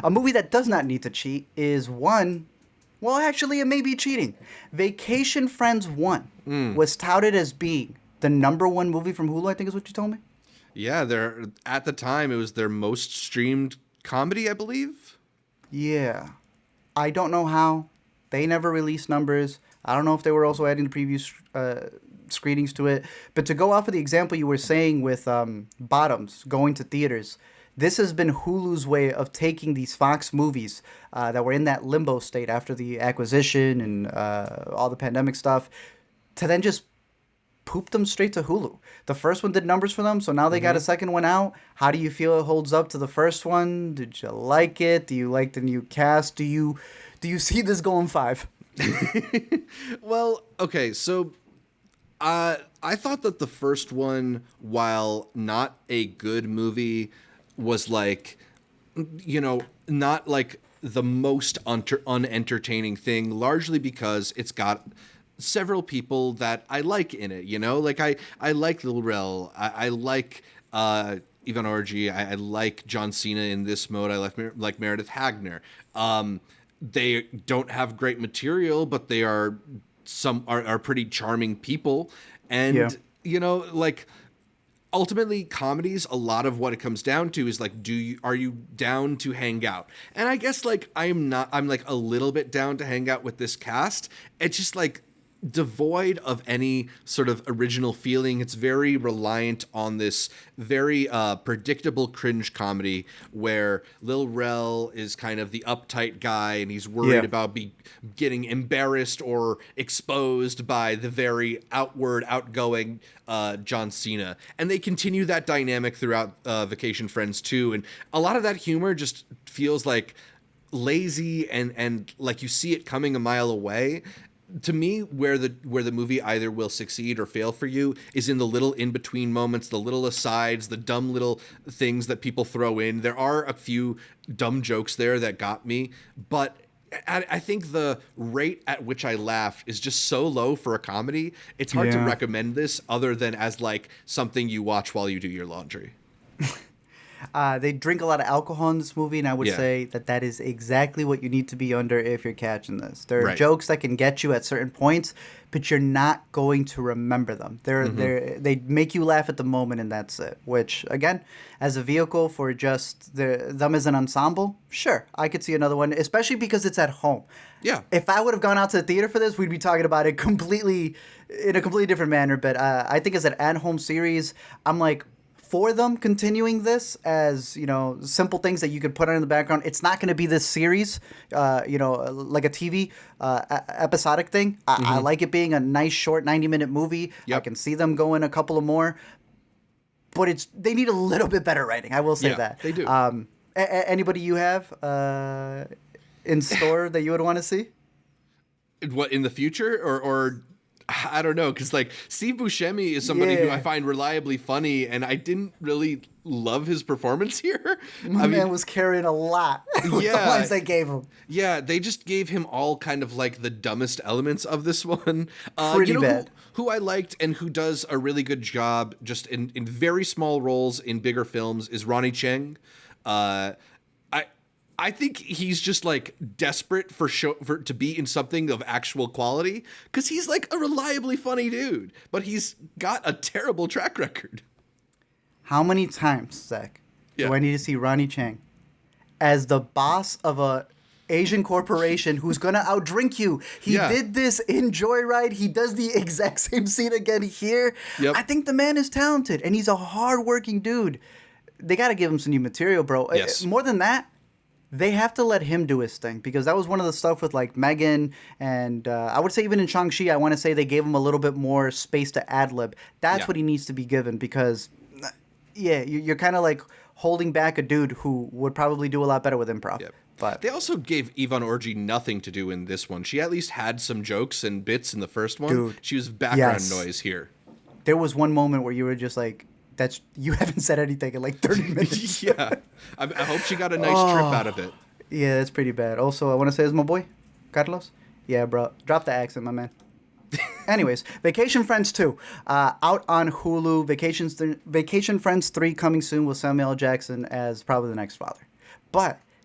A movie that does not need to cheat is one. Well, actually, it may be cheating. Vacation Friends 1 was touted as being the #1 movie from Hulu, I think is what you told me. Yeah, at the time, it was their most streamed comedy, I believe. Yeah. I don't know how. They never released numbers. I don't know if they were also adding the preview screenings to it. But to go off of the example you were saying with Bottoms going to theaters, this has been Hulu's way of taking these Fox movies that were in that limbo state after the acquisition and all the pandemic stuff to then just poop them straight to Hulu. The first one did numbers for them, so now they got a second one out. How do you feel it holds up to the first one? Did you like it? Do you like the new cast? Do you see this going 5? Well, okay, so I thought that the first one, while not a good movie, was like, not like the most unentertaining thing, largely because it's got several people that I like in it, Like I like Lil Rel, I like Ivan Orgy, I like John Cena in this mode, I like Meredith Hagner. They don't have great material, but they are pretty charming people. And, like ultimately comedies, a lot of what it comes down to is like, are you down to hang out? And I guess like, I'm like a little bit down to hang out with this cast. It's just like, devoid of any sort of original feeling. It's very reliant on this very predictable cringe comedy where Lil Rel is kind of the uptight guy and he's worried about getting embarrassed or exposed by the very outgoing John Cena. And they continue that dynamic throughout Vacation Friends 2. And a lot of that humor just feels like lazy and like you see it coming a mile away. To me, where the movie either will succeed or fail for you is in the little in-between moments, the little asides, the dumb little things that people throw in. There are a few dumb jokes there that got me, but I think the rate at which I laughed is just so low for a comedy. It's hard to recommend this other than as like something you watch while you do your laundry. They drink a lot of alcohol in this movie, and I would say that is exactly what you need to be under if you're catching this. There are jokes that can get you at certain points, but you're not going to remember them. They make you laugh at the moment, and that's it. Which, again, as a vehicle for just them as an ensemble, sure, I could see another one, especially because it's at home. Yeah. If I would have gone out to the theater for this, we'd be talking about it in a completely different manner. But I think as an at-home series, I'm like, for them continuing this as, simple things that you could put on in the background, it's not going to be this series, like a TV episodic thing. I like it being a nice, short 90-minute movie. Yep. I can see them going a couple of more. But they need a little bit better writing. I will say that. They do. Anybody you have in store that you would want to see? What, in the future? Or I don't know, because like Steve Buscemi is somebody who I find reliably funny, and I didn't really love his performance here. My man was carrying a lot with the lines they gave him. Yeah, they just gave him all kind of like the dumbest elements of this one. Pretty bad. Who I liked and who does a really good job just in very small roles in bigger films is Ronnie Cheng. I think he's just like desperate to be in something of actual quality because he's like a reliably funny dude, but he's got a terrible track record. How many times, Zach, do I need to see Ronnie Cheng as the boss of a Asian corporation who's gonna outdrink you? He did this in Joyride. He does the exact same scene again here. Yep. I think the man is talented and he's a hardworking dude. They got to give him some new material, bro. Yes. More than that, they have to let him do his thing because that was one of the stuff with like Megan and I would say even in Shang-Chi, I want to say they gave him a little bit more space to ad-lib. That's what he needs to be given because, you're kind of like holding back a dude who would probably do a lot better with improv. Yep. But they also gave Yvonne Orji nothing to do in this one. She at least had some jokes and bits in the first one. Dude, she was background noise here. There was one moment where you were just like, you haven't said anything in like 30 minutes. I hope she got a nice trip out of it. Yeah, that's pretty bad. Also, I want to say, is my boy, Carlos? Yeah, bro. Drop the accent, my man. Anyways, Vacation Friends 2, out on Hulu. Vacation Friends 3 coming soon with Samuel L. Jackson as probably the next father. But